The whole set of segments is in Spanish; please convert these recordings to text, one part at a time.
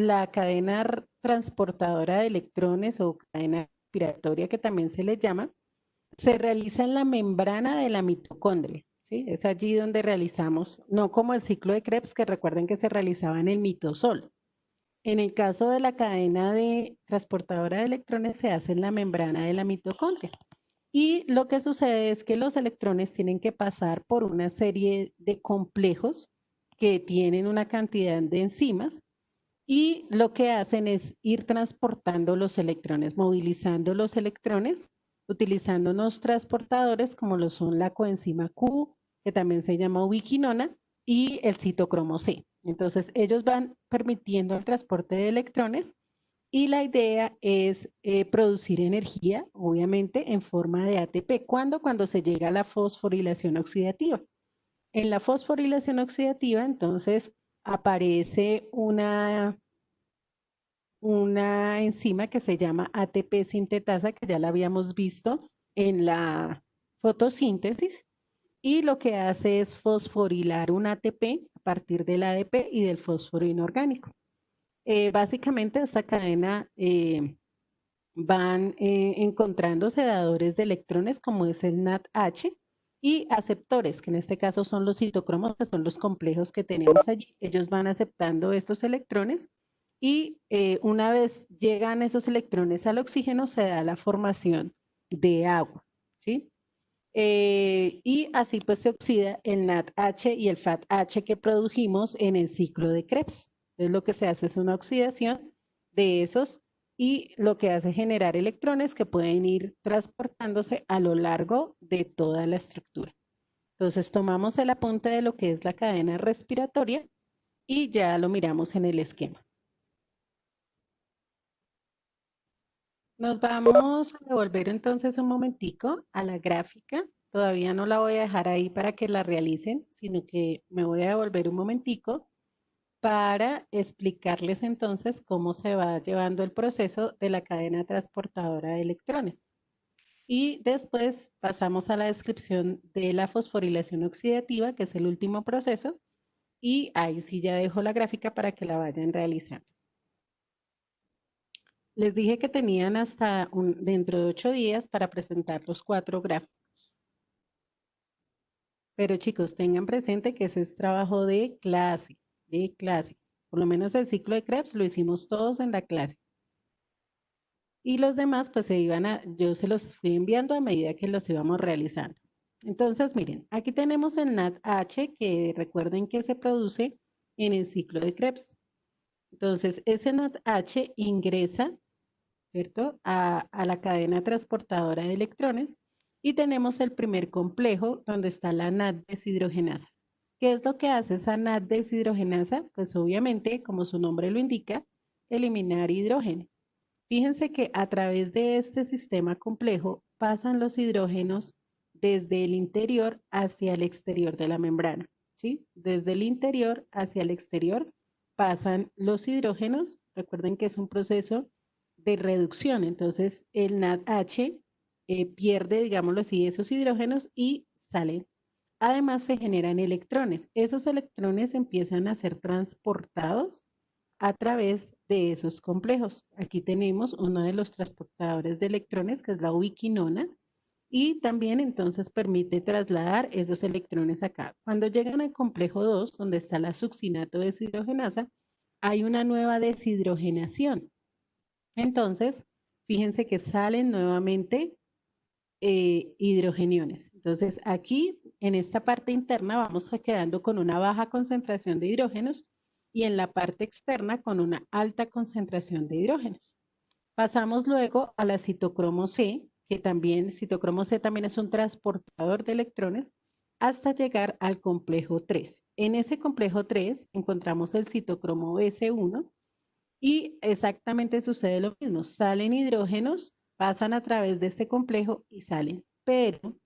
la cadena transportadora de electrones o cadena respiratoria que también se le llama, se realiza en la membrana de la mitocondria, ¿sí? Es allí donde realizamos, no como el ciclo de Krebs, que recuerden que se realizaba en el mitosol. En el caso de la cadena de transportadora de electrones se hace en la membrana de la mitocondria. Y lo que sucede es que los electrones tienen que pasar por una serie de complejos que tienen una cantidad de enzimas y lo que hacen es ir transportando los electrones, movilizando los electrones, utilizando unos transportadores como lo son la coenzima Q, que también se llama ubiquinona, y el citocromo C. Entonces, ellos van permitiendo el transporte de electrones y la idea es producir energía, obviamente, en forma de ATP. ¿Cuándo? Cuando se llega a la fosforilación oxidativa. En la fosforilación oxidativa, entonces, aparece una enzima que se llama ATP sintetasa, que ya la habíamos visto en la fotosíntesis, y lo que hace es fosforilar un ATP a partir del ADP y del fósforo inorgánico. Básicamente, esta cadena van encontrándose dadores de electrones, como es el NADH, y aceptores, que en este caso son los citocromos, que son los complejos que tenemos allí. Ellos van aceptando estos electrones y una vez llegan esos electrones al oxígeno, se da la formación de agua, ¿sí? Y así pues se oxida el NADH y el FADH que produjimos en el ciclo de Krebs. Entonces lo que se hace es una oxidación de esos y lo que hace es generar electrones que pueden ir transportándose a lo largo de toda la estructura. Entonces tomamos el apunte de lo que es la cadena respiratoria y ya lo miramos en el esquema. Nos vamos a devolver entonces un momentico a la gráfica. Todavía no la voy a dejar ahí para que la realicen, sino que me voy a devolver un momentico para explicarles entonces cómo se va llevando el proceso de la cadena transportadora de electrones. Y después pasamos a la descripción de la fosforilación oxidativa, que es el último proceso, y ahí sí ya dejo la gráfica para que la vayan realizando. Les dije que tenían hasta dentro de 8 días para presentar los 4 gráficos. Pero chicos, tengan presente que ese es trabajo de clase, de clase. Por lo menos el ciclo de Krebs lo hicimos todos en la clase. Y los demás, pues yo se los fui enviando a medida que los íbamos realizando. Entonces, miren, aquí tenemos el NADH, que recuerden que se produce en el ciclo de Krebs. Entonces, ese NADH ingresa, ¿cierto?, a la cadena transportadora de electrones y tenemos el primer complejo donde está la NAD deshidrogenasa. ¿Qué es lo que hace esa NAD deshidrogenasa? Pues obviamente, como su nombre lo indica, eliminar hidrógeno. Fíjense que a través de este sistema complejo pasan los hidrógenos desde el interior hacia el exterior de la membrana, ¿sí? Desde el interior hacia el exterior pasan los hidrógenos. Recuerden que es un proceso de reducción, entonces el NADH pierde, digámoslo así, esos hidrógenos y salen. Además se generan electrones. Esos electrones empiezan a ser transportados a través de esos complejos. Aquí tenemos uno de los transportadores de electrones, que es la ubiquinona, y también entonces permite trasladar esos electrones acá. Cuando llegan al complejo 2, donde está la succinato deshidrogenasa, hay una nueva deshidrogenación. Entonces, fíjense que salen nuevamente hidrogeniones. Entonces, aquí en esta parte interna vamos quedando con una baja concentración de hidrógenos y en la parte externa con una alta concentración de hidrógenos. Pasamos luego a la citocromo C, que también, citocromo C también es un transportador de electrones, hasta llegar al complejo 3. En ese complejo 3 encontramos el citocromo S1 y exactamente sucede lo mismo. Salen hidrógenos, pasan a través de este complejo y salen. Pero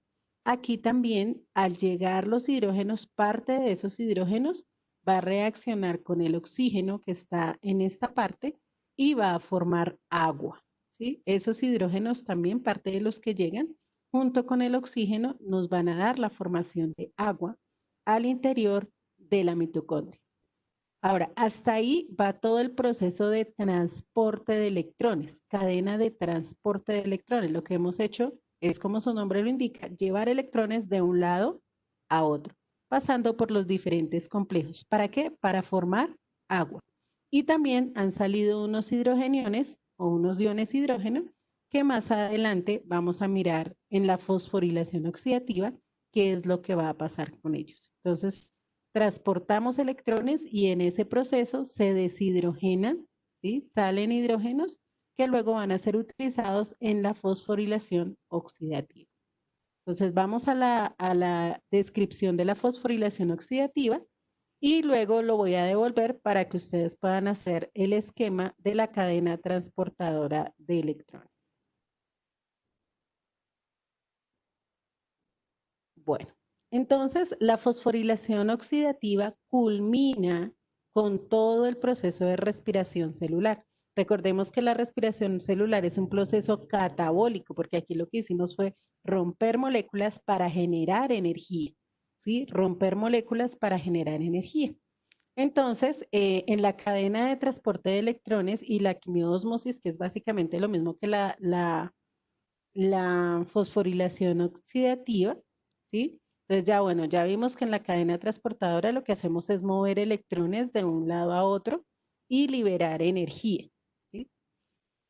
aquí también, al llegar los hidrógenos, parte de esos hidrógenos va a reaccionar con el oxígeno que está en esta parte y va a formar agua, ¿sí? Esos hidrógenos también, parte de los que llegan, junto con el oxígeno, nos van a dar la formación de agua al interior de la mitocondria. Ahora, hasta ahí va todo el proceso de transporte de electrones, cadena de transporte de electrones. Lo que hemos hecho es, como su nombre lo indica, llevar electrones de un lado a otro, pasando por los diferentes complejos. ¿Para qué? Para formar agua. Y también han salido unos hidrogeniones o unos iones hidrógeno que más adelante vamos a mirar en la fosforilación oxidativa, qué es lo que va a pasar con ellos. Entonces, transportamos electrones y en ese proceso se deshidrogenan, ¿sí? Salen hidrógenos que luego van a ser utilizados en la fosforilación oxidativa. Entonces vamos a la descripción de la fosforilación oxidativa y luego lo voy a devolver para que ustedes puedan hacer el esquema de la cadena transportadora de electrones. Bueno, entonces la fosforilación oxidativa culmina con todo el proceso de respiración celular. Recordemos que la respiración celular es un proceso catabólico, porque aquí lo que hicimos fue romper moléculas para generar energía, ¿sí? Romper moléculas para generar energía. Entonces, en la cadena de transporte de electrones y la quimiosmosis, que es básicamente lo mismo que la fosforilación oxidativa, ¿sí? Entonces ya bueno, ya vimos que en la cadena transportadora lo que hacemos es mover electrones de un lado a otro y liberar energía, ¿sí?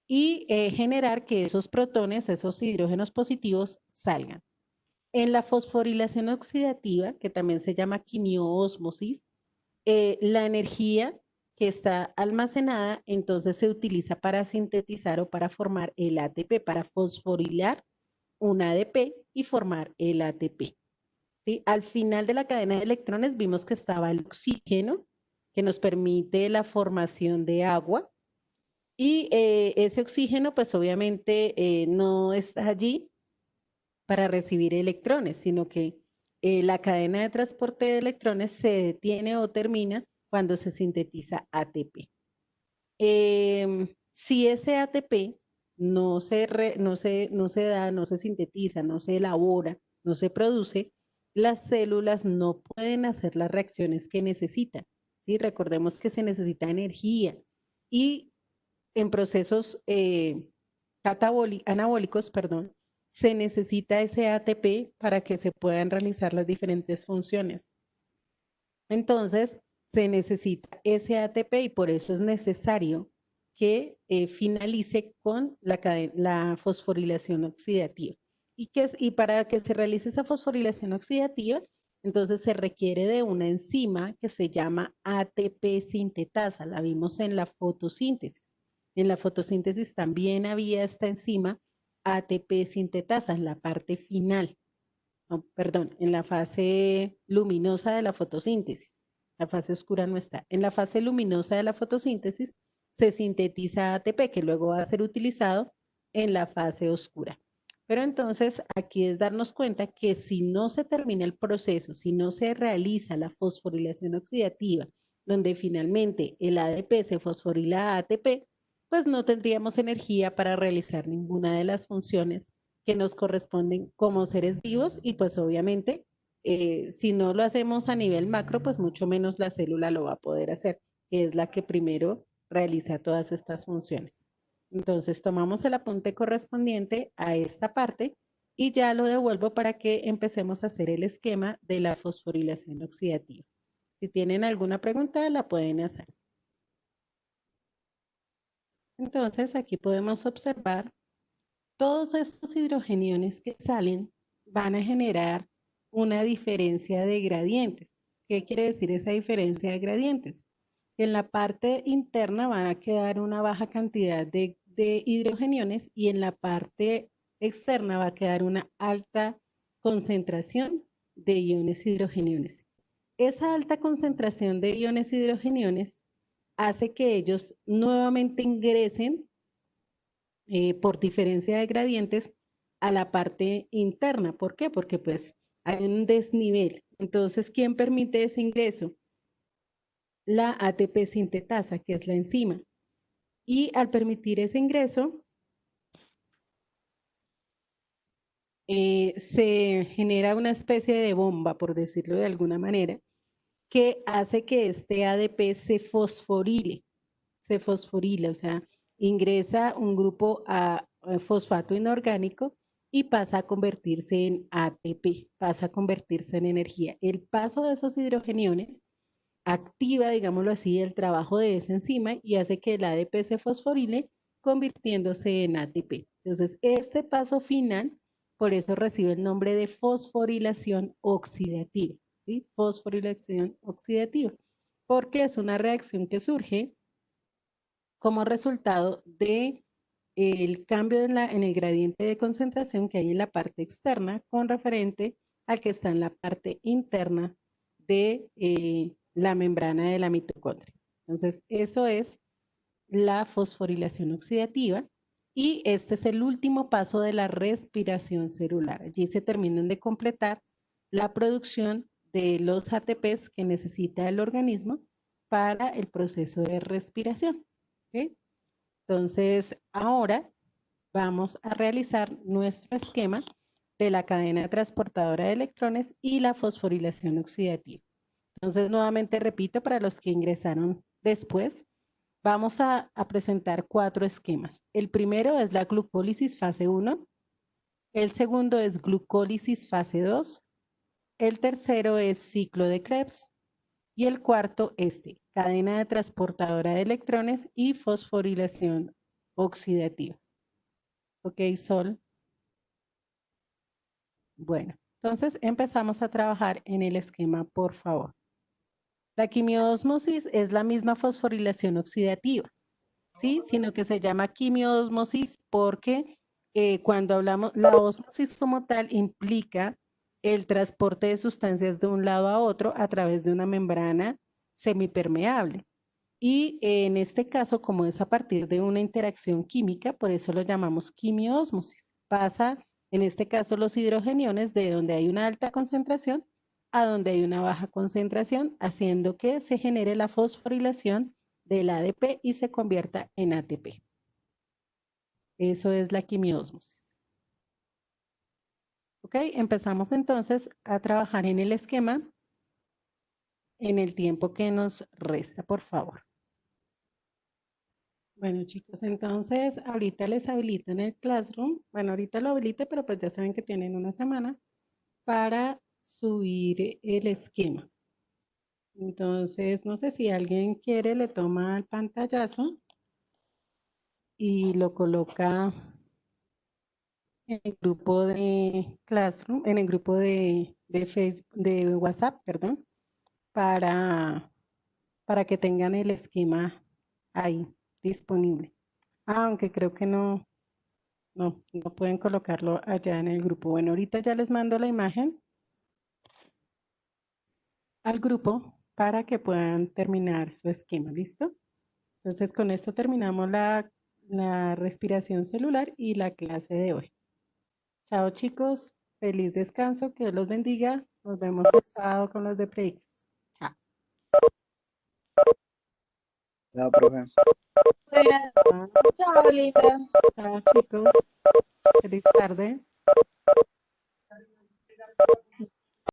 Y generar que esos protones, esos hidrógenos positivos, salgan. En la fosforilación oxidativa, que también se llama quimioósmosis, la energía que está almacenada entonces se utiliza para sintetizar o para formar el ATP, para fosforilar un ADP y formar el ATP. ¿Sí? Al final de la cadena de electrones vimos que estaba el oxígeno, que nos permite la formación de agua, y ese oxígeno pues obviamente no está allí para recibir electrones, sino que la cadena de transporte de electrones se detiene o termina cuando se sintetiza ATP. Si ese ATP no se da, no se sintetiza, no se elabora, no se produce, las células no pueden hacer las reacciones que necesitan. ¿Sí? Recordemos que se necesita energía y en procesos anabólicos, perdón, se necesita ese ATP para que se puedan realizar las diferentes funciones. Entonces, se necesita ese ATP y por eso es necesario que finalice con la fosforilación oxidativa. Y para que se realice esa fosforilación oxidativa, entonces se requiere de una enzima que se llama ATP sintetasa. La vimos en la fotosíntesis. En la fotosíntesis también había esta enzima ATP sintetasa en la parte final, no, perdón, en la fase luminosa de la fotosíntesis. La fase oscura no está. En la fase luminosa de la fotosíntesis se sintetiza ATP, que luego va a ser utilizado en la fase oscura. Pero entonces aquí es darnos cuenta que si no se termina el proceso, si no se realiza la fosforilación oxidativa, donde finalmente el ADP se fosforila a ATP, pues no tendríamos energía para realizar ninguna de las funciones que nos corresponden como seres vivos y pues obviamente si no lo hacemos a nivel macro, pues mucho menos la célula lo va a poder hacer, que es la que primero realiza todas estas funciones. Entonces tomamos el apunte correspondiente a esta parte y ya lo devuelvo para que empecemos a hacer el esquema de la fosforilación oxidativa. Si tienen alguna pregunta, la pueden hacer. Entonces aquí podemos observar todos estos hidrogeniones que salen van a generar una diferencia de gradientes. ¿Qué quiere decir esa diferencia de gradientes? En la parte interna van a quedar una baja cantidad de hidrogeniones y en la parte externa va a quedar una alta concentración de iones hidrogeniones. Esa alta concentración de iones hidrogeniones hace que ellos nuevamente ingresen por diferencia de gradientes a la parte interna. ¿Por qué? Porque pues hay un desnivel. Entonces, ¿quién permite ese ingreso? La ATP sintetasa, que es la enzima. Y al permitir ese ingreso, se genera una especie de bomba, por decirlo de alguna manera, que hace que este ADP se fosforile, o sea, ingresa un grupo a fosfato inorgánico y pasa a convertirse en ATP, pasa a convertirse en energía. El paso de esos hidrogeniones activa, digámoslo así, el trabajo de esa enzima y hace que el ADP se fosforile convirtiéndose en ATP. Entonces, este paso final, por eso recibe el nombre de fosforilación oxidativa, ¿sí? Fosforilación oxidativa, porque es una reacción que surge como resultado de el cambio en el gradiente de concentración que hay en la parte externa con referente al que está en la parte interna de la membrana de la mitocondria. Entonces, eso es la fosforilación oxidativa y este es el último paso de la respiración celular. Allí se terminan de completar la producción de los ATPs que necesita el organismo para el proceso de respiración. ¿Okay? Entonces, ahora vamos a realizar nuestro esquema de la cadena transportadora de electrones y la fosforilación oxidativa. Entonces, nuevamente repito, para los que ingresaron después, vamos a presentar 4 esquemas. El primero es la glucólisis fase 1, el segundo es glucólisis fase 2, el tercero es ciclo de Krebs y el cuarto cadena de transportadora de electrones y fosforilación oxidativa. Ok, Sol. Bueno, entonces empezamos a trabajar en el esquema, por favor. La quimiosmosis es la misma fosforilación oxidativa, ¿sí? Sino que se llama quimiosmosis porque cuando hablamos, la ósmosis como tal implica el transporte de sustancias de un lado a otro a través de una membrana semipermeable. Y en este caso, como es a partir de una interacción química, por eso lo llamamos quimiosmosis. Pasa, en este caso, los hidrogeniones de donde hay una alta concentración a donde hay una baja concentración, haciendo que se genere la fosforilación del ADP y se convierta en ATP. Eso es la quimiosmosis. Ok, empezamos entonces a trabajar en el esquema en el tiempo que nos resta, por favor. Bueno, chicos, entonces ahorita les habilitan el Classroom. Bueno, ahorita lo habilite, pero pues ya saben que tienen una semana para subir el esquema. Entonces, no sé si alguien quiere, le toma el pantallazo y lo coloca en el grupo de Classroom, en el grupo de Facebook, de WhatsApp, perdón, para que tengan el esquema ahí disponible. Aunque creo que no pueden colocarlo allá en el grupo. Bueno, ahorita ya les mando la imagen al grupo para que puedan terminar su esquema, ¿listo? Entonces, con esto terminamos la respiración celular y la clase de hoy. Chao, chicos. Feliz descanso. Que Dios los bendiga. Nos vemos el sábado con los de Predictos. Chao. Chao, profe. Chao, Lita. Chao, chicos. Feliz tarde.